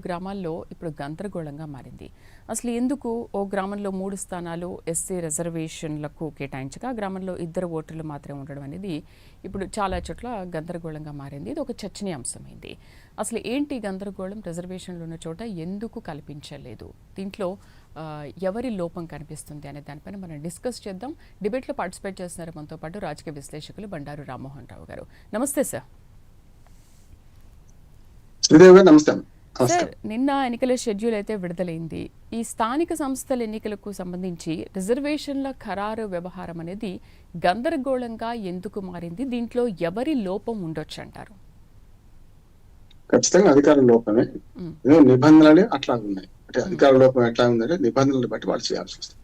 గ్రామాల్లో ఇప్పుడు గందరగోళంగా మారింది. అసలు ఎందుకు ఓ గ్రామంలో 3 స్థానాలు ఎస్సీ రిజర్వేషన్లకు కేటాయించగా గ్రామంలో 2 ఓటర్లు మాత్రమే ఉండడం అనేది ఇప్పుడు చాలా చోట్ల గందరగోళంగా మారింది. ఇది ఒక చర్చనీయాంశమైంది. అసలు ఏంటి గందరగోళం? రిజర్వేషన్లు ఉన్న చోట ఎందుకు కల్పించలేదు? దీంట్లో ఎవరి లోపం కనిపిస్తుంది అనే దానిపైన మనం డిస్కస్ చేద్దాం. డిబేట్లో పార్టిసిపేట్ చేస్తున్నారు మనతో పాటు రాజకీయ విశ్లేషకులు బండారు రామ్మోహన్ రావు గారు. నమస్తే సార్. నమస్తే సార్, నిన్న ఎన్నికల షెడ్యూల్ అయితే విడుదలైంది. ఈ స్థానిక సంస్థల ఎన్నికలకు సంబంధించి రిజర్వేషన్ల ఖరారు వ్యవహారం అనేది గందరగోళంగా ఎందుకు మారింది? దీంట్లో ఎవరి లోపం ఉండొచ్చు అంటారు? ఖచ్చితంగా అధికార లోపమే. నిబంధనలే అట్లా ఉన్నాయి. అంటే అధికార లోపం ఎట్లా ఉందంటే నిబంధనలు బట్టి వాళ్ళు చేయాల్సి వస్తుంది.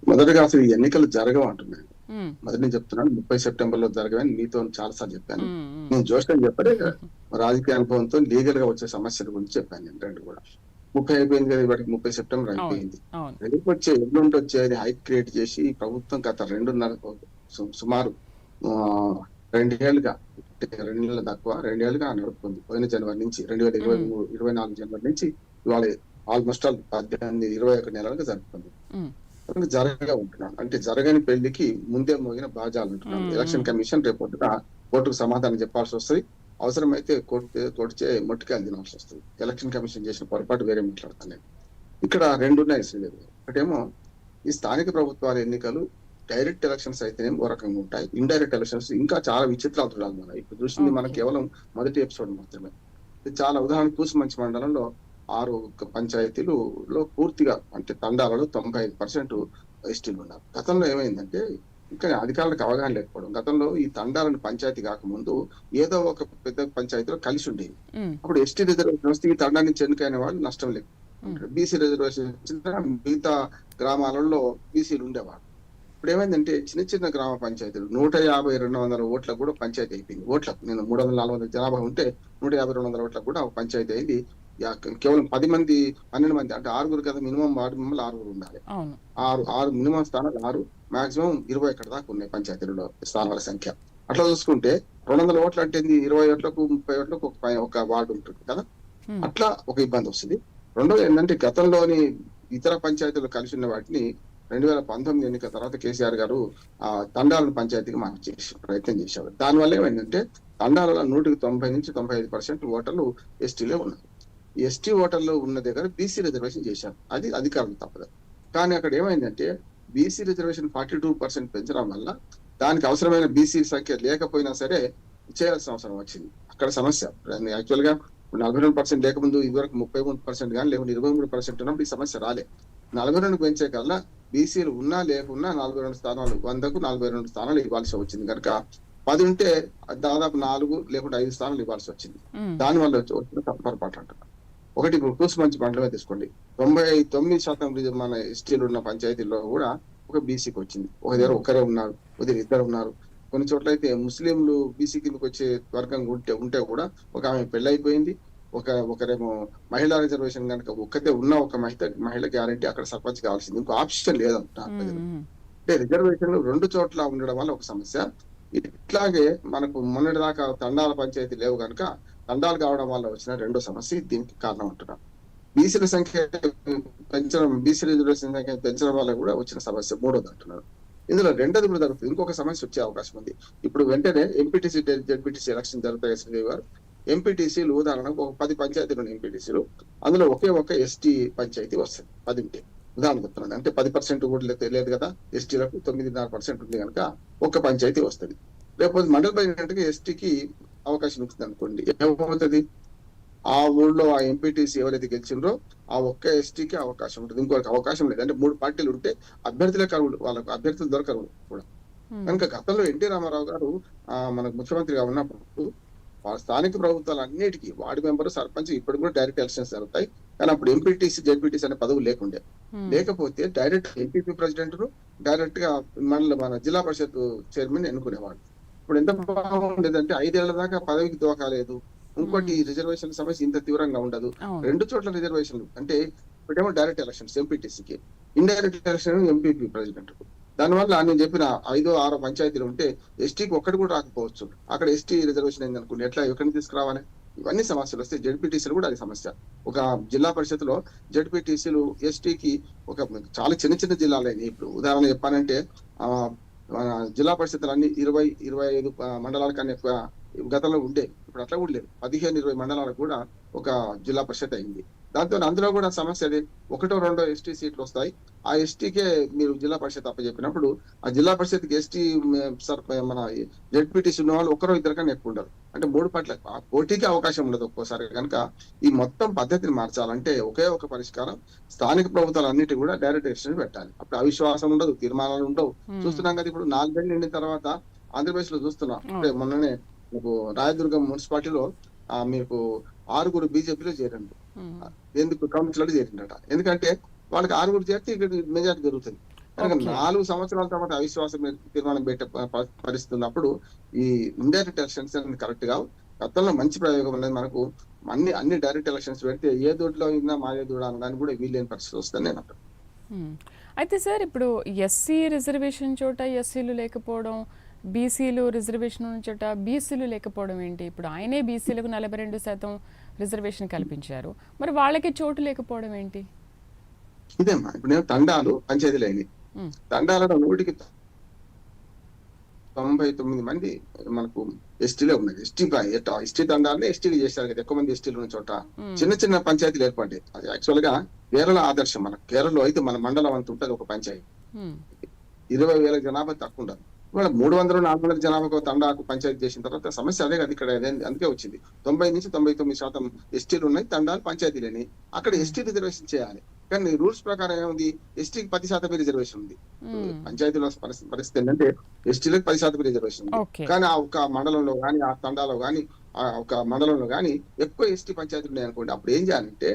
మొదటగా అసలు ఈ ఎన్నికలు జరగవు అంటున్నాను. మొదటి నేను చెప్తున్నాను 30 సెప్టెంబర్ లో జరగవని మీతో చాలా సార్లు చెప్పాను. నేను జోష్యం చెప్పలే, రాజకీయ అనుభవంతో లీగల్ గా వచ్చే సమస్యల గురించి చెప్పాను. నేను రెండు కూడా 30 అయిపోయింది కదా, ఇవాటికి 30 సెప్టెంబర్ అయిపోయింది. రేపు వచ్చే ఎల్లుండి వచ్చేది హైక్ క్రియేట్ చేసి ప్రభుత్వం గత 2.5 సుమారు 2 ఏళ్ళుగా 2 నెలలు తక్కువ 2 ఏళ్ళుగా నడుపుతుంది. పోయిన జనవరి నుంచి 2024 జనవరి నుంచి ఇవాళ ఆల్మోస్ట్ 21 నెలలుగా జరుపుతుంది. జరగగా ఉంటున్నాను అంటే జరగని పెళ్లికి ముందే మోగిన బాజాలు ఉంటున్నాను. ఎలక్షన్ కమిషన్ రేపు కోర్టుకు సమాధానం చెప్పాల్సి వస్తుంది. అవసరమైతే కోర్టు మొట్టికాయలు తినాల్సి వస్తుంది. ఎలక్షన్ కమిషన్ చేసిన పొరపాటు వేరే మాట్లాడతాను నేను. ఇక్కడ 2 ఉన్నాయి శ్రీదేవి. ఒకటేమో ఈ స్థానిక ప్రభుత్వాల ఎన్నికలు డైరెక్ట్ ఎలక్షన్స్ అయితేనే ఓ రకంగా ఉంటాయి. ఇండైరెక్ట్ ఎలక్షన్స్ ఇంకా చాలా విచిత్రాలు చూడాలి. మనం ఇప్పుడు చూసింది మనం కేవలం మొదటి ఎపిసోడ్ మాత్రమే. చాలా ఉదాహరణ కూసుమంచి మండలంలో 6 పంచాయతీలలో పూర్తిగా అంటే తండాలలో 95% ఎస్టీలు ఉన్నారు. గతంలో ఏమైందంటే ఇంకా అధికారులకు అవగాహన లేకపోవడం. గతంలో ఈ తండాలను పంచాయతీ కాకముందు ఏదో ఒక పెద్ద పంచాయతీలో కలిసి ఉండేది. అప్పుడు ఎస్టీ రిజర్వేషన్ వస్తే ఈ తండా నుంచి ఎన్నికైన వాళ్ళు నష్టం లేదు. బీసీ రిజర్వేషన్ మిగతా గ్రామాలలో బీసీలు ఉండేవాళ్ళు. ఇప్పుడు ఏమైందంటే చిన్న చిన్న గ్రామ పంచాయతీలు 150-200 ఓట్లకు కూడా పంచాయతీ అయిపోయింది. ఓట్లకు నేను 300-400 జనాభా ఉంటే 150-200 ఓట్లకు కూడా పంచాయతీ అయింది. కేవలం 12 మంది అంటే 6 కదా, మినిమం వార్డు మెంబర్లు 6 ఉండాలి. 6 మినిమం స్థానాలు 6, మాక్సిమం 20 ఎక్కడ దాకా ఉన్నాయి పంచాయతీలలో స్థానాల సంఖ్య. అట్లా చూసుకుంటే 200 ఓట్లు అంటే 20 ఓట్లకు 30 ఓట్లకు ఒక వార్డు ఉంటుంది కదా. అట్లా ఒక ఇబ్బంది వస్తుంది. రెండోది ఏంటంటే గతంలోని ఇతర పంచాయతీలు కలిసి ఉన్న వాటిని 2019 ఎన్నికల తర్వాత కేసీఆర్ గారు ఆ తండాలను పంచాయతీకి మార్చేసి ప్రయత్నం చేశారు. దానివల్ల ఏమైందంటే తండాలలో 90-95% ఓటర్లు ఎస్టీలే ఉన్నారు. ఎస్టీ ఓటర్లు ఉన్న దగ్గర బీసీ రిజర్వేషన్ చేశారు. అది అధికారులు తప్పదు. కానీ అక్కడ ఏమైందంటే బీసీ రిజర్వేషన్ 42% పెంచడం వల్ల దానికి అవసరమైన బీసీ సంఖ్య లేకపోయినా సరే చేయాల్సిన అవసరం వచ్చింది. అక్కడ సమస్య. యాక్చువల్ గా 42% లేకముందు ఇదివరకు 33% కానీ లేకుంటే 23% ఉన్నప్పుడు ఈ సమస్య రాలే. 42 పెంచే కల్లా బీసీలు ఉన్నా లేకున్నా 42 స్థానాలు 100కు 42 స్థానాలు ఇవ్వాల్సి వచ్చింది. కనుక 10 ఉంటే దాదాపు 4 లేకుంటే 5 స్థానాలు ఇవ్వాల్సి వచ్చింది. దానివల్ల వచ్చిన పొరపాటు అంటున్నారు. ఒకటి ఇప్పుడు కూసుమంచి మండలమే తీసుకోండి, 99% మన ఎస్టీలు ఉన్న పంచాయతీల్లో కూడా ఒక బీసీకి వచ్చింది. ఒక దగ్గర ఒకరే ఉన్నారు, ఒక దగ్గర 2 ఉన్నారు. కొన్ని చోట్ల అయితే ముస్లింలు బీసీ కిందకి వచ్చే వర్గం ఉంటే కూడా ఒక ఆమె పెళ్ళైపోయింది. ఒకరేమో మహిళా రిజర్వేషన్ కనుక ఒక్కతే ఉన్న ఒక మహిళ గ్యారంటీ అక్కడ సర్పంచ్ కావాల్సింది. ఇంకో ఆప్షన్ లేదంటారు. అంటే రిజర్వేషన్ 2 చోట్ల ఉండడం వల్ల ఒక సమస్య. ఇట్లాగే మనకు మొన్నటి దాకా తండాల పంచాయతీ లేవు కనుక తండాలు కావడం వల్ల వచ్చిన 2వ సమస్య దీనికి కారణం అంటున్నారు. బీసీల సంఖ్య పెంచడం, బీసీ రిజర్వేషన్ సంఖ్య పెంచడం వల్ల కూడా వచ్చిన సమస్య 3వది అంటున్నారు. ఇందులో 2వది కూడా జరుగుతుంది. ఇంకొక సమస్య వచ్చే అవకాశం ఉంది. ఇప్పుడు వెంటనే ఎంపీటీసీ జెడ్పీటీసీ ఎలక్షన్ జరుగుతాయి శ్రీదేవి గారు. ఎంపీటీసీలు ఉదాహరణకు ఒక 10 పంచాయతీలు ఉన్నాయి ఎంపీటీసీలు. అందులో ఒకే ఒక ఎస్టీ పంచాయతీ వస్తుంది. 10 ఉంటే ఉదాహరణ చెప్తున్నాను. అంటే 10% కూడా లేదు కదా, ఎస్టీలకు 9.5% ఉంది కనుక ఒక్క పంచాయతీ వస్తుంది. లేకపోతే మండల ప్రెసిడెంట్కి ఎస్టీకి అవకాశం ఇస్తుంది అనుకోండి, ఏమవుతుంది? ఆ ఊళ్ళో ఆ ఎంపీటీసీ ఎవరైతే గెలిచిండ్రో ఆ ఒక్క ఎస్టీకి అవకాశం ఉంటుంది. ఇంకొక అవకాశం లేదు. అంటే 3 పార్టీలు ఉంటే అభ్యర్థులే కరువులు, వాళ్ళకు అభ్యర్థులు దొరకరు కూడా. కనుక గతంలో ఎన్టీ రామారావు గారు మనకు ముఖ్యమంత్రిగా ఉన్నప్పుడు స్థానిక ప్రభుత్వాలు అన్నిటికీ వార్డు మెంబర్, సర్పంచ్ ఇప్పుడు కూడా డైరెక్ట్ ఎలక్షన్స్ జరుగుతాయి. కానీ అప్పుడు ఎంపీటీసీ జెడ్పీటీసీ అనే పదవులు లేకపోతే డైరెక్ట్ ఎంపీపీ ప్రెసిడెంట్ డైరెక్ట్ గా మన జిల్లా పరిషత్ చైర్మన్ ఎన్నుకునేవాడు. ఇప్పుడు ఎంత బాగుండేదంటే 5 ఏళ్ల దాకా పదవికి దోకాలేదు. ఇంకోటి రిజర్వేషన్ సమస్య ఇంత తీవ్రంగా ఉండదు. 2 చోట్ల రిజర్వేషన్లు అంటే ఇప్పుడేమో డైరెక్ట్ ఎలక్షన్స్ ఎంపీటీసీకి, ఇండైరెక్ట్ ఎలక్షన్ ఎంపీపీ ప్రెసిడెంట్. దానివల్ల నేను చెప్పిన 5-6 పంచాయతీలు ఉంటే ఎస్టీకి ఒక్కటి కూడా రాకపోవచ్చు. అక్కడ ఎస్టీ రిజర్వేషన్ అయింది అనుకోండి, ఎట్లా ఎక్కడిని తీసుకురావాలి? ఇవన్నీ సమస్యలు వస్తాయి. జడ్పీటీసీలు కూడా అది సమస్య. ఒక జిల్లా పరిషత్లో జడ్పీటీసీలు ఎస్టీకి ఒక చాలా చిన్న చిన్న జిల్లాలైనవి. ఇప్పుడు ఉదాహరణ చెప్పాలంటే మన జిల్లా పరిషత్తులు అన్ని 20-25 మండలాల కన్నా ఎక్కువ గతంలో ఉండే. ఇప్పుడు అట్లా కూడా లేదు. 15-20 మండలాలకు కూడా ఒక జిల్లా పరిషత్ అయింది. దాంతో అందులో కూడా సమస్య అది 1-2 ఎస్టీ సీట్లు వస్తాయి. ఆ ఎస్టీకే మీరు జిల్లా పరిషత్ అప్పచెప్పినప్పుడు ఆ జిల్లా పరిషత్కి ఎస్టీ మన జడ్పీటీసీ ఉన్న వాళ్ళు 1-2 కన్నా ఎక్కువ ఉండరు. అంటే 3 పట్ల పోటీకి అవకాశం ఉండదు ఒక్కోసారి. కనుక ఈ మొత్తం పద్ధతిని మార్చాలంటే ఒకే ఒక పరిష్కారం, స్థానిక ప్రభుత్వాలు అన్నిటి కూడా డైరెక్ట్ ఎలక్షన్ పెట్టాలి. అప్పుడు అవిశ్వాసం ఉండదు, తీర్మానాలు ఉండవు. చూస్తున్నాం కదా ఇప్పుడు 4 ఏళ్ళు నిండిన తర్వాత ఆంధ్రప్రదేశ్ లో చూస్తున్నాం. అంటే మొన్ననే మీకు రాయదుర్గం మున్సిపాలిటీలో మీకు 6 బీజేపీలో చేరండి. ఎందుకు కౌన్సిలర్ చేరిండట? ఎందుకంటే వాళ్ళకి 6 చేరితే ఇక్కడ మెజార్టీ జరుగుతుంది. కనుక 4 సంవత్సరాల తర్వాత అవిశ్వాస తీర్మానం పెట్టే పరిస్థితి ఉన్నప్పుడు ఈ ఇండైరెక్ట్ ఎలక్షన్స్ అనేది కరెక్ట్ గా గతంలో మంచి ప్రయోగం అనేది మనకు అన్ని డైరెక్ట్ ఎలక్షన్స్ పెడితే ఏ దొడ్లో అయినా మాదే దూడ అనడానికి కూడా వీలేని పరిస్థితి వస్తుంది నేను అంటాను. అయితే సార్ ఇప్పుడు ఎస్సీ రిజర్వేషన్ చోట ఎస్సీలు లేకపోవడం, బీసీలు రిజర్వేషన్ ఉన్న చోట బీసీలు లేకపోవడం ఏంటి? ఇప్పుడు ఆయనే బీసీలకు 42% రిజర్వేషన్ కల్పించారు, మరి వాళ్ళకి చోటు లేకపోవడం ఏంటి? ఇదేమ్మా ఇప్పుడు నేను తండాలు పంచాయతీలు అయినాయి. తండాలలో 199 మంది మనకు ఎస్టీలే ఉన్నాయి. ఎస్టీ తండాలని ఎస్టీలు చేశారు కదా, ఎక్కువ మంది ఎస్టీలు ఉన్న చోట చిన్న చిన్న పంచాయతీలు ఏర్పడ్డాయి. అది యాక్చువల్ గా కేరళ ఆదర్శం. మన కేరళలో అయితే మన మండలం అంత ఉంటుంది ఒక పంచాయతీ, 20,000 జనాభా తక్కువ ఉండదు. ఇవాళ 300-400 జనాభాకు తండాకు పంచాయతీ చేసిన తర్వాత సమస్య అదే కదా ఇక్కడ. అందుకే వచ్చింది 90-99% ఎస్టీలు ఉన్నాయి, తండాలు పంచాయతీలని. అక్కడ ఎస్టీ రిజర్వేషన్ చేయాలి. కానీ రూల్స్ ప్రకారం ఏముంది, ఎస్టీకి 10% రిజర్వేషన్ ఉంది. పంచాయతీలో పరిస్థితి ఏంటంటే ఎస్టీలకు 10% రిజర్వేషన్ ఉంది. కానీ ఆ ఒక మండలంలో గానీ, ఆ తండాలో గానీ, ఆ ఒక మండలంలో గానీ ఎక్కువ ఎస్టీ పంచాయతీలు ఉన్నాయి అనుకోండి. అప్పుడు ఏం చేయాలంటే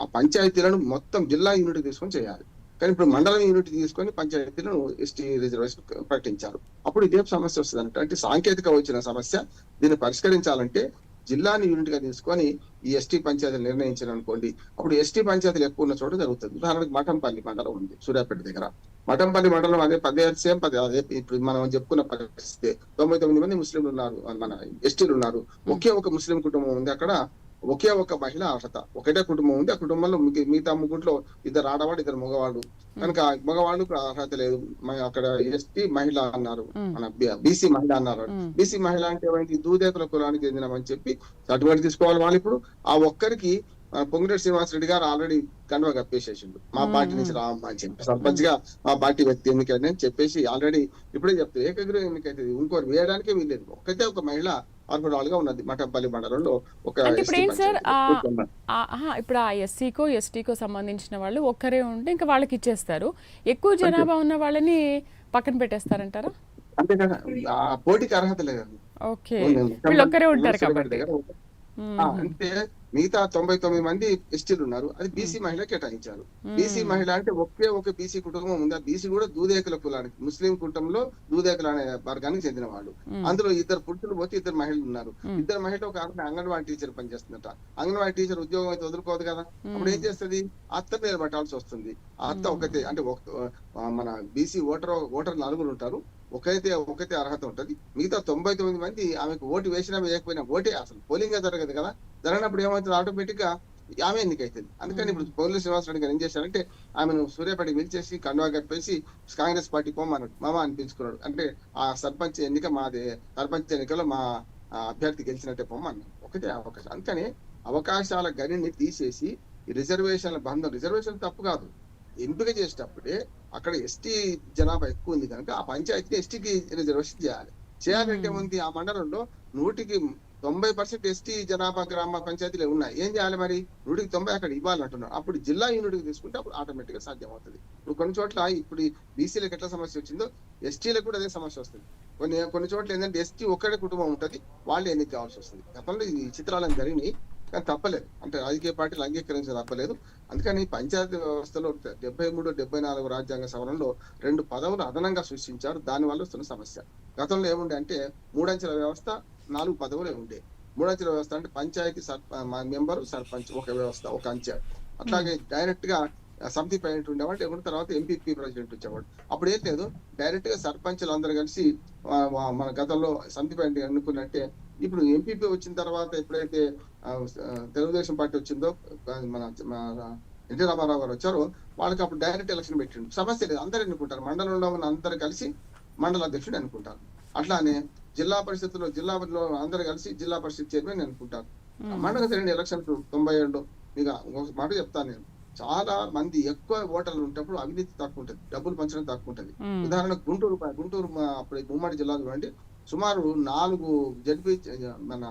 ఆ పంచాయతీలను మొత్తం జిల్లా యూనిట్ తీసుకొని చేయాలి. కానీ ఇప్పుడు మండలం యూనిట్ తీసుకొని పంచాయతీలను ఎస్టీ రిజర్వేషన్ ప్రకటించారు. అప్పుడు ఇదే సమస్య వస్తుంది. అంటే సాంకేతిక వచ్చిన సమస్య. దీన్ని పరిష్కరించాలంటే జిల్లాని యూనిట్ గా తీసుకొని ఈ ఎస్టీ పంచాయతీలు నిర్ణయించారు అనుకోండి. అప్పుడు ఎస్టీ పంచాయతీలు ఎక్కువ ఉన్న చోట జరుగుతుంది. ఉదాహరణకు మఠంపల్లి మండలం ఉంది సూర్యాపేట దగ్గర. మఠంపల్లి మండలం అదే 10 అదే ఇప్పుడు మనం చెప్పుకున్న పరిస్థితి. 99 మంది ముస్లింలు ఉన్నారు, మన ఎస్టీలు ఉన్నారు. ఒకే ఒక ముస్లిం కుటుంబం ఉంది అక్కడ. ఒకే ఒక మహిళ అర్హత. ఒకటే కుటుంబం ఉంది. ఆ కుటుంబంలో మిగతా ముగ్గురులో 2 ఆడవాళ్ళు 2 మగవాళ్ళు. కనుక మగవాళ్ళకు అర్హత లేదు. అక్కడ ఎస్టీ మహిళ అన్నారు, మన బీసీ మహిళ అన్నారు. బీసీ మహిళ అంటే ఏమైంది, దూదేకుల కులానికి చెందినమని చెప్పి సర్టిఫికేట్ తీసుకోవాలి వాళ్ళు. ఇప్పుడు ఆ ఒక్కరికి పొంగిరెడ్డి శ్రీనివాసరెడ్డి గారు ఆల్రెడీ కండువ కప్పేసేసిండు. మా పార్టీ నుంచి రామ్మా అని చెప్పి సర్పంచ్ గా మా పార్టీ వ్యక్తి ఎన్నికైంది అని చెప్పేసి ఆల్రెడీ ఇప్పుడే చెప్తారు. ఏకగ్రీవం ఎన్నికైతుంది. ఇంకోరు వేయడానికే వీల్లేదు. ఒకటే ఒక మహిళ అర్హురాలుగా ఉన్నది మఠంపల్లి మండలంలో. ఒక ఇప్పుడు ఆ ఎస్సీకో ఎస్టీకో సంబంధించిన వాళ్ళు ఒక్కరే ఉంటే ఇంకా వాళ్ళకి ఇచ్చేస్తారు. ఎక్కువ జనాభా ఉన్న వాళ్ళని పక్కన పెట్టేస్తారంటారా? అంతే కదా, ఆ పోటీకి అర్హత లేదు. ఓకే, వీళ్ళు ఒక్కరే ఉంటారు కాబట్టి. అంటే మిగతా 99 మంది ఎస్టీలు ఉన్నారు. అది బీసీ మహిళ కేటాయించారు. బీసీ మహిళ అంటే ఒకే ఒక బీసీ కుటుంబం ఉంది. ఆ బీసీ కూడా దూదేకుల కులానికి, ముస్లిం కుటుంబంలో దూదేకుల అనే వర్గానికి చెందిన వాళ్ళు. అందులో 2 పురుషులు పోతే 2 మహిళలు ఉన్నారు. 2 మహిళలు ఒక అంగన్వాడీ టీచర్ పనిచేస్తుందట. అంగన్వాడీ టీచర్ ఉద్యోగం అయితే వదులుకోదు కదా. అప్పుడు ఏం చేస్తుంది, అత్త నిలబెట్టాల్సి వస్తుంది. ఆ అత్త ఒకతే, అంటే మన బీసీ ఓటర్ 4 ఉంటారు. ఒకతే అర్హత ఉంటది. మిగతా 99 మంది ఆమెకు ఓటు వేసినా వేయకపోయినా ఓటే అసలు పోలింగ్ జరగదు కదా. జరిగినప్పుడు ఏమవుతుంది, ఆటోమేటిక్ గా ఆమె ఎన్నికైతుంది. అందుకని ఇప్పుడు పొంగులేటి శ్రీనివాసరెడ్డి గారు ఏం చేశారంటే ఆమెను సూర్యాపేటకి పిలిచేసి కండువా కప్పేసి కాంగ్రెస్ పార్టీ పోమన్నాడు, మామ అనిపించుకున్నాడు. అంటే ఆ సర్పంచ్ ఎన్నిక మాదే, సర్పంచ్ ఎన్నికలో మా అభ్యర్థి గెలిచినట్టే పోమన్నాడు. ఒకటే అవకాశం. అందుకని అవకాశాల గనిని తీసేసి రిజర్వేషన్ల బంధం, రిజర్వేషన్ తప్పు కాదు, ఎంపిక చేసేటప్పుడే అక్కడ ఎస్టీ జనాభా ఎక్కువ ఉంది కనుక ఆ పంచాయతీని ఎస్టీకి రిజర్వేషన్ చేయాలంటే ఉంది. ఆ మండలంలో 100% ఎస్టీ జనాభా గ్రామ పంచాయతీలు ఉన్నాయి. ఏం చేయాలి మరి, 100% అక్కడ ఇవ్వాలంటున్నారు. అప్పుడు జిల్లా యూనిట్ కి తీసుకుంటే అప్పుడు ఆటోమేటిక్ గా సాధ్యం అవుతుంది. ఇప్పుడు కొన్ని చోట్ల ఇప్పుడు బీసీలకు ఎట్లా సమస్య వచ్చిందో ఎస్టీలకు కూడా అదే సమస్య వస్తుంది. కొన్ని చోట్ల ఏంటంటే ఎస్టీ ఒక్కడే కుటుంబం ఉంటుంది, వాళ్ళు ఎన్నిక కావాల్సి వస్తుంది. గతంలో ఈ చిత్రాలను జరిగినాయి, కానీ తప్పలేదు. అంటే రాజకీయ పార్టీలు అంగీకరించడం తప్పలేదు. అందుకని పంచాయతీ వ్యవస్థలో 73-74 రాజ్యాంగ సవరణలో 2 పదవులు అదనంగా సృష్టించారు. దాని వల్ల వస్తున్న సమస్య. గతంలో ఏముండే అంటే 3 అంచెల వ్యవస్థ, 4 పదవులే ఉండే. 3 అంచెల వ్యవస్థ అంటే పంచాయతీ మెంబరు, సర్పంచ్ ఒక వ్యవస్థ, ఒక అంచె. అట్లాగే డైరెక్ట్ గా సమితి ప్రెసిడెంట్ ఉండేవాడు, లేకుంటే తర్వాత ఎంపీపీ ప్రెసిడెంట్ వచ్చేవాడు. అప్పుడు ఏం లేదు, డైరెక్ట్ గా సర్పంచ్లు అందరూ కలిసి మన గతంలో సమితి ప్రెసిడెంట్ ఎన్నుకున్నట్టే ఇప్పుడు ఎంపీపీ వచ్చిన తర్వాత ఎప్పుడైతే తెలుగుదేశం పార్టీ వచ్చిందో, మన ఎన్టీ రామారావు గారు వచ్చారో, వాళ్ళకి అప్పుడు డైరెక్ట్ ఎలక్షన్ పెట్టిండు. సమస్య లేదు, అందరూ ఎన్నుకుంటారు. మండలంలో ఉన్న అందరు కలిసి మండల అధ్యక్షుడు ఎన్నుకుంటారు. అట్లానే జిల్లా పరిషత్తులో జిల్లాలో అందరు కలిసి జిల్లా పరిషత్ చైర్మన్ ఎన్నుకుంటారు. మండల జరిగిన ఎలక్షన్స్ 97 మీకు ఒక మాట చెప్తాను నేను. చాలా మంది ఎక్కువ ఓటర్లు ఉన్నప్పుడు అవినీతి తక్కువ ఉంటుంది, డబ్బులు పంచడం తక్కువ ఉంటుంది. ఉదాహరణకు గుంటూరు అప్పుడు ఉమ్మడి జిల్లా చూడండి, సుమారు 4 జడ్పీ మన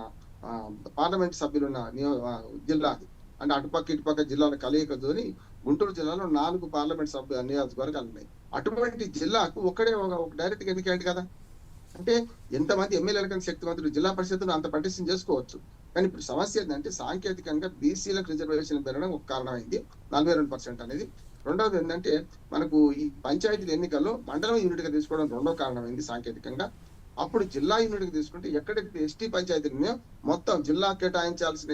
పార్లమెంట్ సభ్యులు ఉన్న జిల్లా అది. అంటే అటుపక్క ఇటుపక్క జిల్లాల కలయికతోని గుంటూరు జిల్లాలో 4 పార్లమెంట్ సభ్యు నియోజకవర్గాలు ఉన్నాయి. అటువంటి జిల్లాకు ఒకడే ఒక డైరెక్ట్ గా ఎన్నికైంది కదా. అంటే ఎంతమంది ఎమ్మెల్యేల శక్తివంతులు జిల్లా పరిషత్తును అంత పటిష్టం చేసుకోవచ్చు. కానీ ఇప్పుడు సమస్య ఏంటంటే సాంకేతికంగా బీసీలకు రిజర్వేషన్ పెరగడం ఒక కారణమైంది, 42% అనేది. రెండవది ఏంటంటే మనకు ఈ పంచాయతీల ఎన్నికల్లో మండలం యూనిట్ గా తీసుకోవడం రెండో కారణమైంది సాంకేతికంగా. అప్పుడు జిల్లా యూనిట్ గా తీసుకుంటే ఎక్కడైతే ఎస్టీ పంచాయతీలు ఉన్నాయో మొత్తం జిల్లా కేటాయించాల్సిన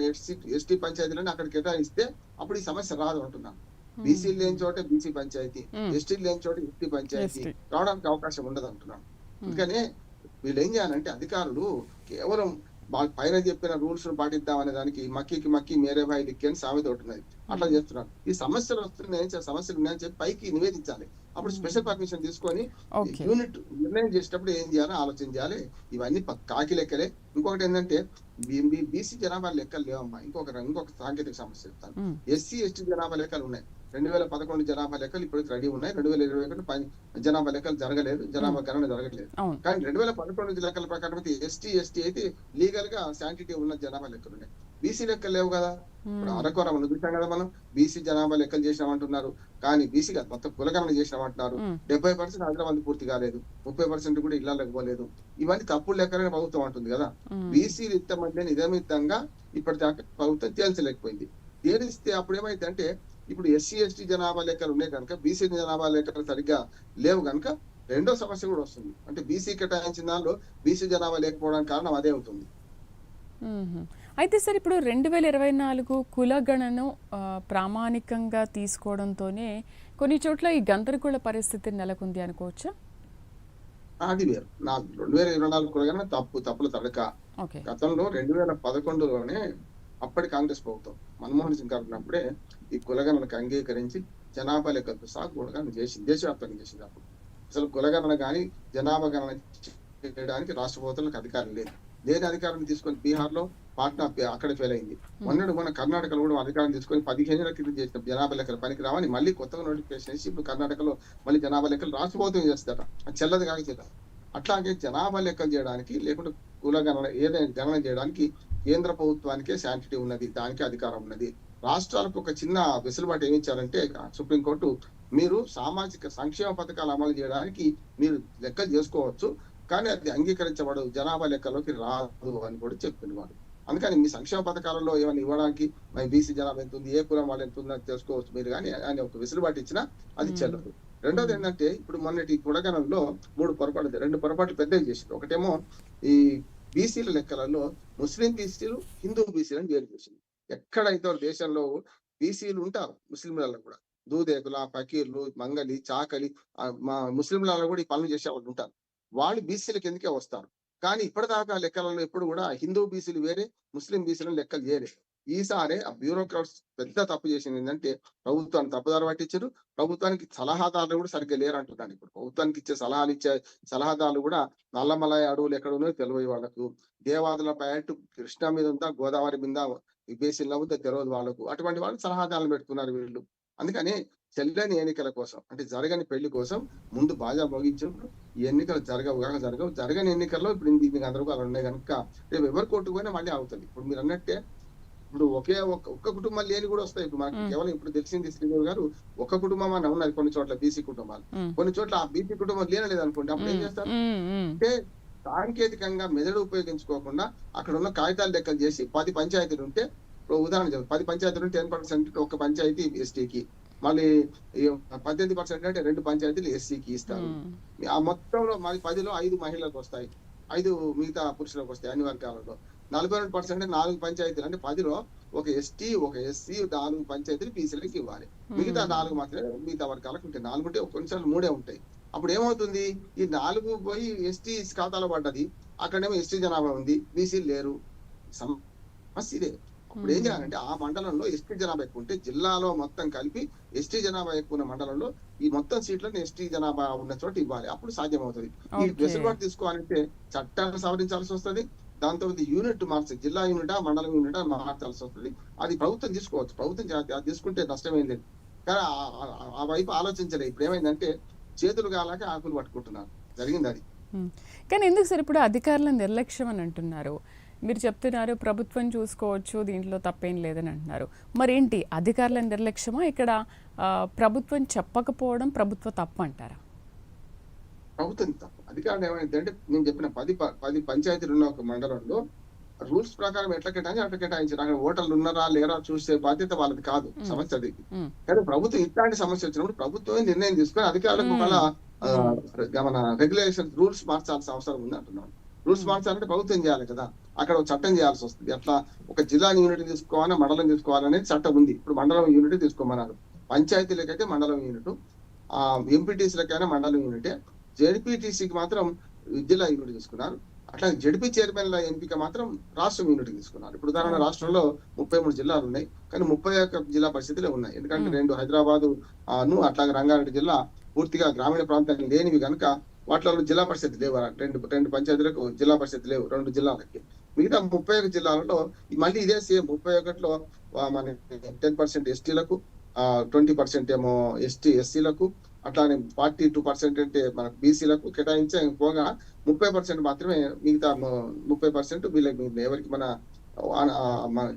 ఎస్టీ పంచాయతీలను అక్కడ కేటాయిస్తే అప్పుడు ఈ సమస్య రాదు అంటున్నాను. బీసీలు లేని చోట బీసీ పంచాయతీ, ఎస్టీలు లేని చోట ఎస్టీ పంచాయతీ రావడానికి అవకాశం ఉండదు అంటున్నాను. అందుకనే వీళ్ళు ఏం చేయాలంటే అధికారులు కేవలం పైన చెప్పిన రూల్స్ పాటిద్దామనే దానికి మక్కి మేరే భాయ్ లిక్కి అని సామెత ఉంటున్నది, అట్లా చేస్తున్నారు. ఈ సమస్యలు వస్తున్నాయని సమస్యలు ఉన్నాయని చెప్పి పైకి నివేదించాలి. అప్పుడు స్పెషల్ పర్మిషన్ తీసుకొని యూనిట్ నిర్ణయం చేసేటప్పుడు ఏం చేయాలో ఆలోచన చేయాలి. ఇవన్నీ కాకి లెక్కలే. ఇంకొకటి ఏంటంటే బీసీ జనాభా లెక్కలు లేవమ్మా. ఇంకొక సాంకేతిక సమస్య చెప్తాను. ఎస్సీ ఎస్టీ జనాభా లెక్కలు ఉన్నాయి. 2011 జనాభా లెక్కలు ఇప్పుడు రెడీ ఉన్నాయి. 2021 జనాభా లెక్కలు జరగలేదు, జనాభా గణన జరగలేదు. కానీ 2011 లెక్కల ప్రకారం అయితే ఎస్టీ అయితే లీగల్ గా శాంటిటీ ఉన్న జనాభా లెక్కలు ఉన్నాయి. బీసీ లెక్కలు లేవు కదా. ఇప్పుడు అరకొర మనం చూసాం కదా, మనం బీసీ జనాభా లెక్కలు చేసినామంటున్నారు, కానీ బీసీ కాదు మొత్తం కులగణన చేసినామంటున్నారు. 70% హైదరాబాద్ పూర్తి కాలేదు, 30% కూడా ఇళ్లకు పోలేదు. ఇవన్నీ తప్పుడు లెక్కలని ప్రభుత్వం అంటుంది కదా. బీసీలు ఇంతమంది నిజమితంగా ఇప్పటిదాకా ప్రభుత్వం తేల్చలేకపోయింది. తేలిస్తే అప్పుడు ఏమైందంటే ఇప్పుడు ఎస్సీ ఎస్టీ జనాభా లెక్కలు ఉన్నాయి కనుక బీసీ జనాభా లెక్కలు సరిగ్గా లేవు కనుక రెండో సమస్య కూడా వస్తుంది. అంటే బీసీ కేటాయించిన దానిలో బీసీ జనాభా లేకపోవడానికి కారణం అదే అవుతుంది. అయితే సార్ ఇప్పుడు 2024 కులగణను ప్రామాణికంగా తీసుకోవడంతోనే కొన్ని చోట్ల ఈ గందరగోళ పరిస్థితి నెలకొంది అనుకోవచ్చా? అది వేరు. 2024 కులగణన తప్పులు తడక. గతంలో 2011లోనే అప్పటి కాంగ్రెస్ ప్రభుత్వం మన్మోహన్ సింగ్ గారు ఉన్నప్పుడే ఈ కులగణనకు అంగీకరించి జనాభా లెక్కలతో సహా కులగణన చేసింది, దేశవ్యాప్తంగా చేసింది. అప్పుడు అసలు కులగణన కానీ జనాభా గణన చేయడానికి రాష్ట్ర ప్రభుత్వాలకు అధికారం లేదు. లేని అధికారం తీసుకొని బీహార్ లో పాట్నా అక్కడ ఫెయిల్ అయింది. మన కర్ణాటకలో కూడా అధికారం తీసుకొని 15 ఏళ్ల క్రితం చేసిన జనాభా లెక్కలు పనికి రావని మళ్ళీ కొత్తగా నోటిఫికేషన్ వేసి ఇప్పుడు కర్ణాటకలో మళ్ళీ జనాభా లెక్కలు రాష్ట్ర ప్రభుత్వం చేస్తారట. అది చెల్లదు కాక చెల్లదు. అట్లాగే జనాభా లెక్కలు చేయడానికి లేకుంటే కులగణన ఏదైనా గణన చేయడానికి కేంద్ర ప్రభుత్వానికే శాంటిటీ ఉన్నది, దానికి అధికారం ఉన్నది. రాష్ట్రాలకు ఒక చిన్న వెసులుబాటు ఏమి ఇచ్చారంటే సుప్రీంకోర్టు, మీరు సామాజిక సంక్షేమ పథకాలు అమలు చేయడానికి మీరు లెక్కలు చేసుకోవచ్చు, కానీ అది అంగీకరించబడు, జనాభా లెక్కలోకి రాదు అని కూడా చెప్పింది వాడు. అందుకని మీ సంక్షేమ పథకాలలో ఏమైనా ఇవ్వడానికి బీసీ జనాభా ఎంత ఉంది, ఏ కులం వాళ్ళు ఎంత ఉందని తెలుసుకోవచ్చు మీరు, కానీ ఆయన ఒక వెసులుబాటు ఇచ్చినా అది చెల్లదు. రెండోది ఏంటంటే ఇప్పుడు మొన్నటి కులగణనలో 2 పొరపాట్లు పెద్దవి చేసింది. ఒకటేమో ఈ బీసీల లెక్కలలో ముస్లిం బీసీలు హిందూ బీసీలను వేరు చేసింది. ఎక్కడైతే దేశంలో బీసీలు ఉంటారు, ముస్లింలలో కూడా దూదేకుల, ఫకీర్లు, మంగలి, చాకలి, మా ముస్లింలలో కూడా ఈ పనులు చేసే వాళ్ళు ఉంటారు. వాళ్ళు బీసీల కిందకే వస్తారు. కానీ ఇప్పటిదాకా లెక్కలలో ఎప్పుడు కూడా హిందూ బీసీలు వేరే, ముస్లిం బీసీలను లెక్కలు వేరే. ఈసారి ఆ బ్యూరోక్రాట్స్ పెద్ద తప్పు చేసింది ఏంటంటే ప్రభుత్వాన్ని తప్పుదారి పట్టించారు. ప్రభుత్వానికి సలహాదారులు కూడా సరిగ్గా లేరు అంటున్నాను. ఇప్పుడు ప్రభుత్వానికి ఇచ్చే సలహాదారులు కూడా నల్లమలై అడవులు ఎక్కడ ఉన్నాయో తెలియదు వాళ్ళకు. దేవాదుల ప్యాటు కృష్ణా మీద ఉందా, గోదావరి మీద బేసిన్లో ఉందా తెలియదు వాళ్ళకు. అటువంటి వాళ్ళు సలహాదారులు పెట్టుకున్నారు వీళ్ళు. అందుకని చెల్లని ఎన్నికల కోసం, అంటే జరగని పెళ్లి కోసం ముందు బాజా మోగించారు. ఈ ఎన్నికలు జరగని ఎన్నికల్లో ఇప్పుడు ఇన్ని గందరగోళాలు ఉన్నాయి కనుక రేపు ఎవరు కొట్టుకుపోయినా మళ్ళీ అవుతుంది. ఇప్పుడు మీరు అన్నట్టే ఇప్పుడు ఒక్క కుటుంబం లేని కూడా వస్తాయి. ఇప్పుడు మనకి కేవలం ఇప్పుడు తెలిసింది శ్రీదేవి గారు ఒక కుటుంబం అని ఉన్నది కొన్ని చోట్ల బీసీ కుటుంబాలు, కొన్ని చోట్ల ఆ బీసీ కుటుంబం లేనలేదు అనుకోండి. అప్పుడు ఏం చేస్తారు అంటే సాంకేతికంగా మెదడు ఉపయోగించుకోకుండా అక్కడ ఉన్న కాగితాలు లెక్కలు చేసి 10 పంచాయతీలు ఉంటే, ఉదాహరణ 10 పంచాయతీలు ఉంటే 10% ఒక పంచాయతీ ఎస్టీకి, మళ్ళీ 18% అంటే 2 పంచాయతీలు ఎస్సీకి ఇస్తారు. ఆ మొత్తంలో మళ్ళీ 10లో 5 మహిళలకు వస్తాయి, 5 మిగతా పురుషులకు వస్తాయి అన్ని వర్గాలలో. 42% 4 పంచాయతీలు అంటే 10లో ఒక ఎస్టీ, ఒక ఎస్సీ, 4 పంచాయతీలు బీసీలకు ఇవ్వాలి. మిగతా 4 మాత్రమే మిగతా వర్గాలకు ఉంటాయి. 4 ఉంటే కొన్నిసార్లు 3 ఉంటాయి. అప్పుడు ఏమవుతుంది, ఈ 4 పోయి ఎస్టీ ఖాతాలో పడ్డది, అక్కడేమో ఎస్టీ జనాభా ఉంది, బీసీలు లేరు. సమస్య ఇదే. అప్పుడు ఏం చేయాలంటే ఆ మండలంలో ఎస్టీ జనాభా ఎక్కువ ఉంటే జిల్లాలో మొత్తం కలిపి ఎస్టీ జనాభా ఎక్కువ ఉన్న మండలంలో ఈ మొత్తం సీట్లను ఎస్టీ జనాభా ఉన్న చోట ఇవ్వాలి. అప్పుడు సాధ్యం అవుతుంది. ఈ వెసులుబాటు తీసుకోవాలంటే చట్టాన్ని సవరించాల్సి వస్తుంది. దాంతో యూనిట్ మార్చాలి, జిల్లా యూనిటా మండలం యూనిటా మార్చాల్సి వస్తుంది. అది ప్రభుత్వం తీసుకోవచ్చు, ప్రభుత్వం తీసుకుంటే నష్టమేం లేదు. కానీ ఆ వైపు ఆలోచించలేదు. ఇప్పుడు ఏమైందంటే చేతులు కాలాక ఆకులు పట్టుకుంటున్నారు, జరిగింది అది. కానీ ఎందుకు సార్ ఇప్పుడు అధికారుల నిర్లక్ష్యం అని అంటున్నారు? మీరు చెప్తున్నారు ప్రభుత్వం చూసుకోవచ్చు, దీంట్లో తప్పేం లేదని అంటున్నారు. మరేంటి అధికారుల నిర్లక్ష్యమా, ఇక్కడ ప్రభుత్వం చెప్పకపోవడం ప్రభుత్వ తప్పు అంటారా? ప్రభుత్వం తప్పు. అధికారులు ఏమైందంటే నేను చెప్పిన 10 పంచాయతీలు ఉన్న ఒక మండలంలో రూల్స్ ప్రకారం ఎట్లా కేటాయించి అట్లా కేటాయించారు. అక్కడ ఓటర్లు ఉన్నారా లేరా చూసే బాధ్యత వాళ్ళది కాదు, సమస్య అది. కానీ ప్రభుత్వం ఇట్లాంటి సమస్య వచ్చినప్పుడు ప్రభుత్వమే నిర్ణయం తీసుకొని అధికారులకు మళ్ళా మన రెగ్యులేషన్ రూల్స్ మార్చాల్సిన అవసరం ఉంది అంటున్నాను. రూల్స్ మార్చాలంటే ప్రభుత్వం చేయాలి కదా, అక్కడ చట్టం చేయాల్సి వస్తుంది. అట్లా ఒక జిల్లా యూనిట్ తీసుకోవాలా మండలం తీసుకోవాలనేది చట్టం ఉంది. ఇప్పుడు మండలం యూనిట్ తీసుకోమన్నారు. పంచాయతీలకైతే మండలం యూనిట్, ఎంపీటీసీలకైనా మండలం యూనిటే, జెడ్పీటీసీకి మాత్రం జిల్లా యూనిట్ తీసుకున్నారు. అట్లా జడ్పీ చైర్మన్ల ఎంపిక మాత్రం రాష్ట్రం యూనిట్ తీసుకున్నారు. ఇప్పుడు ఉదాహరణ రాష్ట్రంలో 33 జిల్లాలు ఉన్నాయి, కానీ 31 జిల్లా పరిస్థితులే ఉన్నాయి. ఎందుకంటే 2 హైదరాబాదు అట్లాగే రంగారెడ్డి జిల్లా పూర్తిగా గ్రామీణ ప్రాంతాలు లేనివి కనుక వాటిలో జిల్లా పరిషత్ లేవు. రెండు పంచాయతీలకు జిల్లా పరిషత్ లేవు 2 జిల్లాలకి. మిగతా 31 జిల్లాలలో మళ్ళీ ఇదే సేమ్ 31లో మన 10% ఎస్టీలకు, 20% ఏమో ఎస్సీలకు, అట్లానే 42% అంటే మనకు బీసీలకు కేటాయించే, పోగా 30% మాత్రమే మిగతా 30% వీళ్ళకి మిగిలిన ఎవరికి మన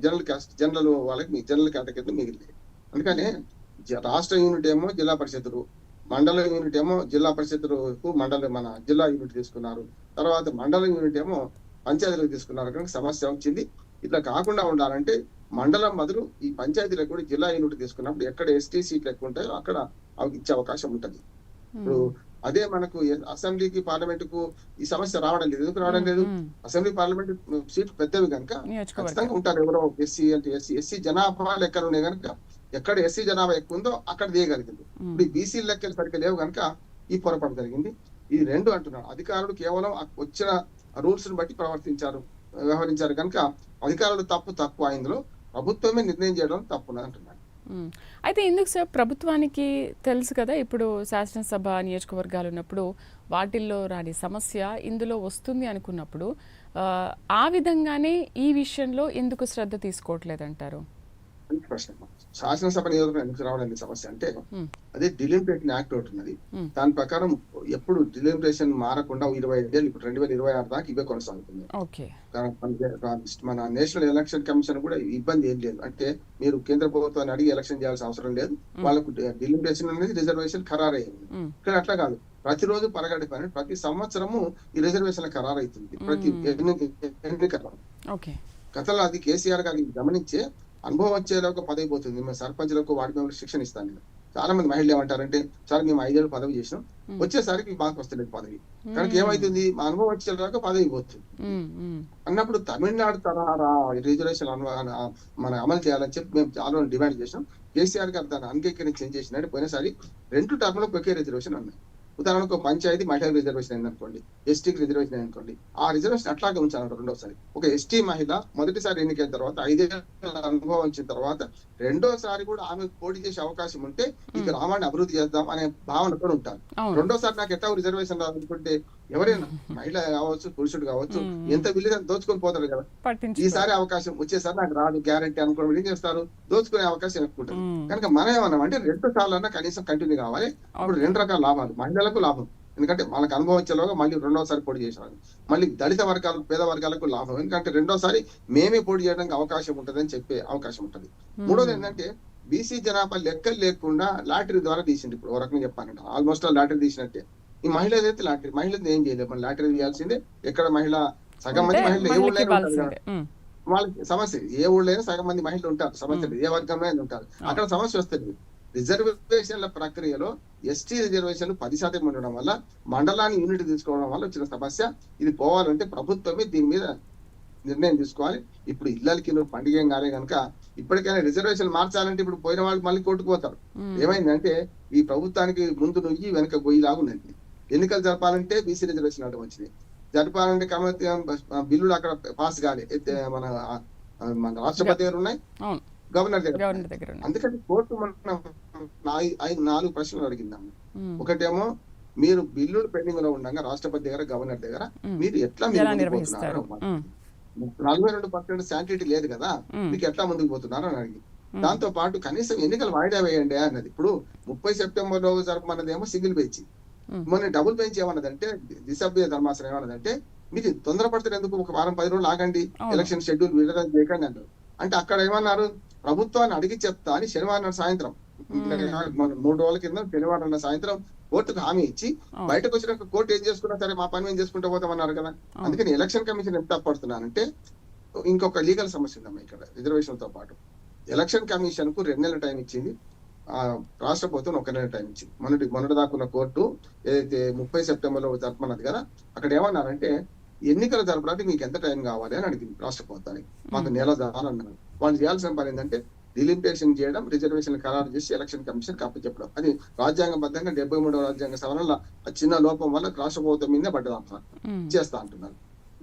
జనరల్ క్యాస్ట్ జనరల్ వాళ్ళకి జనరల్ కేటగిరీ మిగిలింది. అందుకని రాష్ట్ర యూనిట్ ఏమో జిల్లా పరిషత్తులు, మండల యూనిట్ ఏమో జిల్లా పరిషత్తులకు మన జిల్లా యూనిట్ తీసుకున్నారు. తర్వాత మండల యూనిట్ ఏమో పంచాయతీలకు తీసుకున్నారు. కనుక సమస్య వచ్చింది. ఇట్లా కాకుండా ఉండాలంటే మండలం బదులు ఈ పంచాయతీలకు కూడా జిల్లా యూనిట్ తీసుకున్నప్పుడు ఎక్కడ ఎస్టీ సీట్లు ఎక్కువ ఉంటాయో అక్కడ అవి ఇచ్చే అవకాశం ఉంటుంది. ఇప్పుడు అదే మనకు అసెంబ్లీకి పార్లమెంటుకు ఈ సమస్య రావడం లేదు. ఎందుకు రావడం లేదు? అసెంబ్లీ పార్లమెంట్ సీట్లు పెద్దవి కనుక ఖచ్చితంగా ఉంటారు ఎవరో ఎస్సీ అంటే ఎస్సీ జనాభా లెక్కలు ఉన్నాయి కనుక ఎక్కడ ఎస్సీ జనాభా ఎక్కువ ఉందో అక్కడ తీయగలిగింది. ఇప్పుడు ఈ బీసీ లెక్కలు సరిగ్గా లేవు కనుక ఈ పొరపాటు జరిగింది. ఇది 2 అంటున్నాడు. అధికారులు కేవలం వచ్చిన రూల్స్ ని బట్టి వ్యవహరించారు కనుక అధికారులు తక్కువ ఇందులో ప్రభుత్వమే నిర్ణయం చేయడం తప్పున్నది అంటున్నాడు. అయితే ఎందుకు సార్ ప్రభుత్వానికి తెలుసు కదా, ఇప్పుడు శాసనసభ నియోజకవర్గాలు ఉన్నప్పుడు వాటిల్లో రాని సమస్య ఇందులో వస్తుంది అనుకున్నప్పుడు ఆ విధంగానే ఈ విషయంలో ఎందుకు శ్రద్ధ తీసుకోవట్లేదంటారు? ప్రశ్న. శాసనసభ నియోజకవర్గం ఎందుకు రావడానికి సమస్య అంటే అదే డిలిమిటేషన్ యాక్ట్ ఒకటి ఉన్నది. దాని ప్రకారం ఎప్పుడు డిలిమిటేషన్ మారకుండా 25 ఏళ్ళు, ఇప్పుడు 2026 దాకా ఇవే కొనసాగుతుంది. మన నేషనల్ ఎలక్షన్ కమిషన్ కూడా ఇబ్బంది ఏం లేదు. అంటే మీరు కేంద్ర ప్రభుత్వాన్ని అడిగి ఎలక్షన్ చేయాల్సిన అవసరం లేదు. వాళ్ళకు డిలిమిటేషన్ అనేది రిజర్వేషన్ ఖరారయ్యింది. ఇక్కడ అట్లా కాదు, ప్రతిరోజు పరగడి పని ప్రతి సంవత్సరము ఈ రిజర్వేషన్ ఖరారైతుంది ప్రతి ఎన్నికల్లో. గతంలో అది కేసీఆర్ గారికి గమనించే అనుభవం వచ్చేలోకి పదవి పోతుంది. మేము సర్పంచ్లకు వాటి మీద శిక్షణ ఇస్తాను. నేను చాలా మంది మహిళలు ఏమంటారంటే, సార్ మేము 5 ఏళ్ళు పదవి చేసినాం, వచ్చేసరికి మాకు వస్తలేదు పదవి. కనుక ఏమైతుంది, మా అనుభవం వచ్చేలాగా పదవి పోతుంది అన్నప్పుడు తమిళనాడు తరహా రిజర్వేషన్ మనం అమలు చేయాలని చెప్పి మేము చాలా డిమాండ్ చేసినాం. కేసీఆర్ గారు దాన్ని అంగీకరించి ఏం చేసినట్టు పోయినసారి 2 టర్మ్లకు ఒకే రిజర్వేషన్ అన్నాయి. ఉదాహరణకు పంచాయతీ మహిళలకు రిజర్వేషన్ అయింది అనుకోండి, ఎస్టీకి రిజర్వేషన్ అయింది అనుకోండి, ఆ రిజర్వేషన్ అట్లాగే ఉంచాలంట. రెండోసారి ఒక ఎస్టీ మహిళ మొదటిసారి ఎన్నికైన తర్వాత 5 ఏళ్ళ అనుభవం వచ్చిన తర్వాత రెండోసారి కూడా ఆమె పోటీ చేసే అవకాశం ఉంటే ఈ గ్రామాన్ని అభివృద్ధి చేద్దాం అనే భావనతో ఉంటారు. రెండోసారి నాకు ఎట్లా రిజర్వేషన్ రాదనుకుంటే ఎవరైనా మహిళ కావచ్చు పురుషుడు కావచ్చు ఎంత విలువ దోచుకొని పోతారు కదా. ఈసారి అవకాశం వచ్చేసారి నాకు రాదు గ్యారంటీ అనుకోవడం ఏం చేస్తారు, దోచుకునే అవకాశం ఎక్కువ ఉంటుంది. కనుక మనం ఏమన్నాం అంటే 2 సార్లు కనీసం కంటిన్యూ కావాలి. అప్పుడు 2 రకాల లాభాలు, మహిళలకు లాభం, ఎందుకంటే వాళ్ళకి అనుభవం వచ్చేలోగా మళ్ళీ రెండోసారి పోటీ చేసేవాళ్ళు, మళ్ళీ దళిత వర్గాలకు పేద వర్గాలకు లాభం, ఎందుకంటే రెండోసారి మేమే పోటీ చేయడానికి అవకాశం ఉంటుంది అని చెప్పే అవకాశం ఉంటుంది. మూడోది ఏంటంటే బీసీ జనాభా లెక్కలు లేకుండా లాటరీ ద్వారా తీసింది. ఇప్పుడు ఒక రకంగా చెప్పాలంటే ఆల్మోస్ట్ లాటరీ తీసినట్టే. ఈ మహిళలు అయితే లాటరీ, మహిళలు ఏం చేయలేదు, మన లాటరీ తీయాల్సిందే. ఎక్కడ మహిళ సగం మంది మహిళలు ఏ ఊళ్ళో వాళ్ళకి సమస్య, ఏ ఊళ్ళైనా సగం మంది మహిళలు ఉంటారు, సమస్య ఏ వర్గంలో అయినా ఉంటారు, అక్కడ సమస్య వస్తుంది. రిజర్వేషన్ల ప్రక్రియలో ఎస్టీ రిజర్వేషన్లు 10% ఉండడం వల్ల మండలాన్ని యూనిట్ తీసుకోవడం వల్ల వచ్చిన సమస్య. ఇది పోవాలంటే ప్రభుత్వమే దీని మీద నిర్ణయం తీసుకోవాలి. ఇప్పుడు ఇళ్ళకి పండుగ ఏం కాలే కనుక ఇప్పటికైనా రిజర్వేషన్ మార్చాలంటే ఇప్పుడు పోయిన వాళ్ళు మళ్ళీ కోర్టుకు పోతారు. ఏమైందంటే ఈ ప్రభుత్వానికి ముందు నుయ్యి వెనక గొయ్యిలాగా ఉన్నది. ఎన్నికలు జరపాలంటే బీసీ రిజర్వేషన్ అడ్డం వచ్చింది, జరపాలంటే బిల్లులు అక్కడ పాస్ కాలే, మన రాష్ట్రపతి దగ్గర ఉన్నాయి, గవర్నర్ దగ్గర. అందుకని కోర్టు మన 4 ప్రశ్నలు అడిగిందాం. ఒకటేమో మీరు బిల్లులు పెండింగ్ లో ఉండగా రాష్ట్రపతి దగ్గర, గవర్నర్ దగ్గర మీరు ఎట్లా నిర్వహిస్తున్నారు, 42% శాంటిటీ లేదు కదా, మీకు ఎట్లా ముందుకు పోతున్నారు అని అడిగి, దాంతో పాటు కనీసం ఎన్నికలు వాయిదా వేయండి అన్నది. ఇప్పుడు 30 సెప్టెంబర్ లో జరపమన్నదేమో సింగిల్ బెంచ్, మొన్న డబుల్ బెంచ్ ఏమన్నదంటే దిశభ్య ధర్మాసనం ఏమన్నదంటే మీరు తొందరపడుతున్న ఎందుకు, ఒక వారం 10 రోజులు ఆగండి, ఎలక్షన్ షెడ్యూల్ విడుదల చేయకండి అన్నారు. అంటే అక్కడ ఏమన్నారు, ప్రభుత్వాన్ని అడిగి చెప్తా అని శనివారం సాయంత్రం 3 రోజుల కింద శనివారం సాయంత్రం కోర్టుకు హామీ ఇచ్చి బయటకు వచ్చినాక కోర్టు ఏం చేసుకున్నా సరే మా పని మేము చేసుకుంటూ పోతామన్నారు కదా. అందుకని ఎలక్షన్ కమిషన్ ఎంత పడుతున్నానంటే ఇంకొక లీగల్ సమస్య ఉందమ్మా ఇక్కడ రిజర్వేషన్ తో పాటు. ఎలక్షన్ కమిషన్ కు 2 నెలల టైం ఇచ్చింది, రాష్ట్ర ప్రభుత్వం 1 నెల టైం ఇచ్చింది. మొన్నటి దాకున్న కోర్టు ఏదైతే 30 సెప్టెంబర్ లో జరపమన్నది కదా, అక్కడ ఏమన్నారంటే ఎన్నికలు జరపడానికి మీకు ఎంత టైం కావాలి అని అడిగింది రాష్ట్ర ప్రభుత్వానికి. మాకు నెల చాలన్నారు. వాళ్ళు చేయాల్సిన పని ఏంటంటే డిలిమిటేషన్ చేయడం, రిజర్వేషన్ ఖరారు చేసి ఎలక్షన్ కమిషన్ చెప్పడం. అది రాజ్యాంగబద్ధంగా 73వ రాజ్యాంగ సవరణల చిన్న లోపం వల్ల రాష్ట్ర ప్రభుత్వం మీదే పడ్డదంటున్నారు, చేస్తా అంటున్నారు.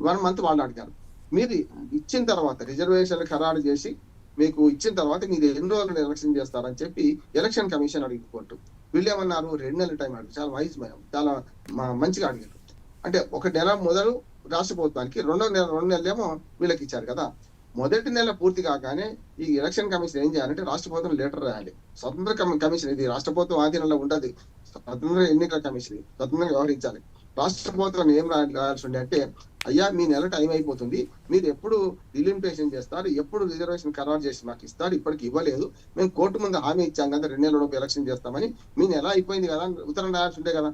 1 మంత్ వాళ్ళు అడిగారు. మీరు ఇచ్చిన తర్వాత రిజర్వేషన్ ఖరారు చేసి మీకు ఇచ్చిన తర్వాత మీరు ఎన్ని రోజులు ఎలక్షన్ చేస్తారని చెప్పి ఎలక్షన్ కమిషన్ అడిగిపోతూ వీళ్ళు ఏమన్నారు, 2 నెలల టైం అడిగారు. చాలా వైజ్, చాలా మంచిగా అడిగారు. అంటే 1 నెల మొదలు రాష్ట్ర ప్రభుత్వానికి, 2 నెలలేమో వీళ్ళకి ఇచ్చారు కదా. మొదటి నెల పూర్తి కాగానే ఈ ఎలక్షన్ కమిషన్ ఏం చేయాలంటే రాష్ట్ర ప్రభుత్వం లెటర్ రాయాలి. స్వతంత్ర కమిషన్ ఇది, రాష్ట్ర ప్రభుత్వం ఆధీనంలో ఉండదు, స్వతంత్ర ఎన్నికల కమిషన్ స్వతంత్రంగా వ్యవహరించాలి. రాష్ట్ర ప్రభుత్వం ఏం రాయాల్సి ఉండే అంటే, అయ్యా మీ నెల టైం అయిపోతుంది, మీరు ఎప్పుడు డిలిమిటేషన్ చేస్తారు, ఎప్పుడు రిజర్వేషన్ ఖరారు చేసి మాకు ఇస్తారు, ఇప్పటికి ఇవ్వలేదు, మేము కోర్టు ముందు హామీ ఇచ్చాం కదా 2 నెలల లోపు ఎలక్షన్ చేస్తామని, మీ నెల అయిపోయింది కదా ఉత్తరం రాయాల్సి ఉండే కదా.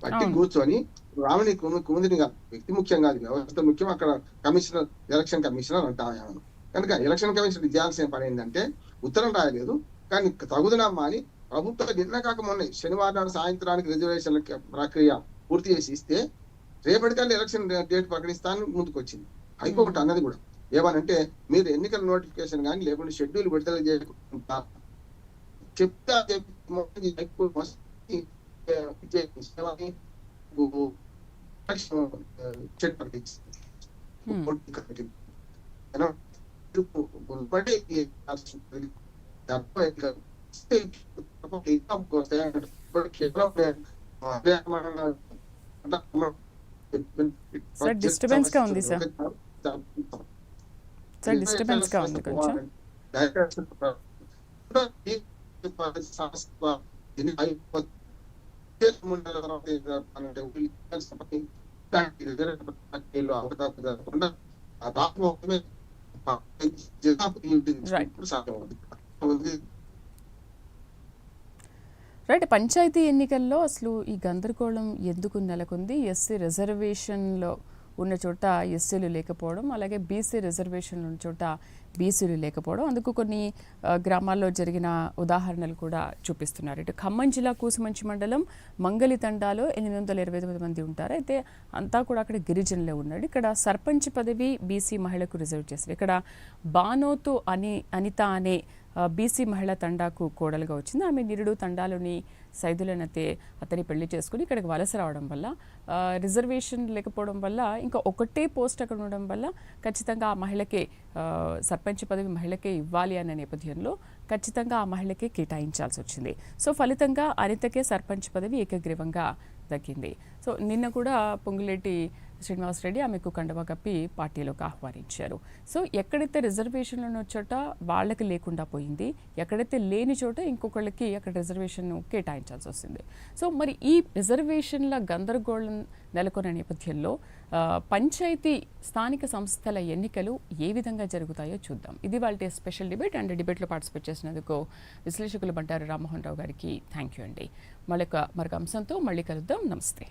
పట్టి కూర్చొని రాముని కుముదిని కాదు, వ్యక్తి ముఖ్యం కాదు, వ్యవస్థ ముఖ్యం. అక్కడ కమిషనర్, ఎలక్షన్ కమిషనర్ అంటాను కనుక ఎలక్షన్ కమిషనర్ చేయాల్సిన పని ఏంటంటే ఉత్తరం రాయలేదు కానీ తగుదనమ్మా అని ప్రభుత్వం నిన్న కాక మొన్న శనివారం నాడు సాయంత్రానికి రిజర్వేషన్ ప్రక్రియ పూర్తి చేసి ఇస్తే రేపటికల్లా ఎలక్షన్ డేట్ ప్రకటిస్తాను ముందుకు వచ్చింది. హైకోర్టు అన్నది కూడా ఏమనంటే, మీరు ఎన్నికల నోటిఫికేషన్ కానీ లేకుంటే షెడ్యూల్ విడుదల చేయకుండా చెప్తా సార్ డిస్టర్బెన్స్ గా ఉంది సార్. సార్ డిస్టర్బెన్స్ గా ఉంది కొంచెం. రైట్, పంచాయతీ ఎన్నికల్లో అసలు ఈ గందరగోళం ఎందుకు నెలకొంది? ఎస్సీ రిజర్వేషన్లో ఉన్న చోట ఎస్సీలు లేకపోవడం, అలాగే బీసీ రిజర్వేషన్లు ఉన్న చోట బీసీలు లేకపోవడం, అందుకు కొన్ని గ్రామాల్లో జరిగిన ఉదాహరణలు కూడా చూపిస్తున్నారు. ఇటు ఖమ్మం జిల్లా కూసుమంచి మండలం మంగలి తండాలో 829 మంది ఉంటారు. అయితే అంతా కూడా అక్కడ గిరిజనులే ఉన్నాడు. ఇక్కడ సర్పంచ్ పదవి బీసీ మహిళకు రిజర్వ్ చేశారు. ఇక్కడ బానోతు అనిత అనే బీసీ మహిళ తండాకు కోడలుగా వచ్చింది. ఆమె నిరుడు తండాలోని సైదులనైతే అతని పెళ్లి చేసుకుని ఇక్కడికి వలస రావడం వల్ల, రిజర్వేషన్ లేకపోవడం వల్ల, ఇంకా ఒకటే పోస్ట్ అక్కడ ఉండడం వల్ల ఖచ్చితంగా ఆ మహిళకే సర్పంచ్ పదవి మహిళకే ఇవ్వాలి అనే నేపథ్యంలో ఖచ్చితంగా ఆ మహిళకే కేటాయించాల్సి వచ్చింది. సో ఫలితంగా అనితకే సర్పంచ్ పదవి ఏకగ్రీవంగా దక్కింది. సో నిన్న కూడా పొంగులేటి శ్రీనివాసరెడ్డి ఆమెకు కండవా కప్పి పార్టీలోకి ఆహ్వానించారు. సో ఎక్కడైతే రిజర్వేషన్లు ఉన్న చోట వాళ్ళకి లేకుండా పోయింది, ఎక్కడైతే లేని చోట ఇంకొకళ్ళకి అక్కడ రిజర్వేషన్ కేటాయించాల్సి వస్తుంది. సో మరి ఈ రిజర్వేషన్ల గందరగోళం నెలకొన్న నేపథ్యంలో పంచాయతీ స్థానిక సంస్థల ఎన్నికలు ఏ విధంగా జరుగుతాయో చూద్దాం. ఇది వాళ్ళ స్పెషల్ డిబేట్. అండ్ డిబేట్లో పార్టిసిపేట్ చేసినందుకు విశ్లేషకులు బండారు రామ్మోహన్ రావు గారికి థ్యాంక్ యూ అండి. మరొక అంశంతో మళ్ళీ కలుద్దాం. నమస్తే.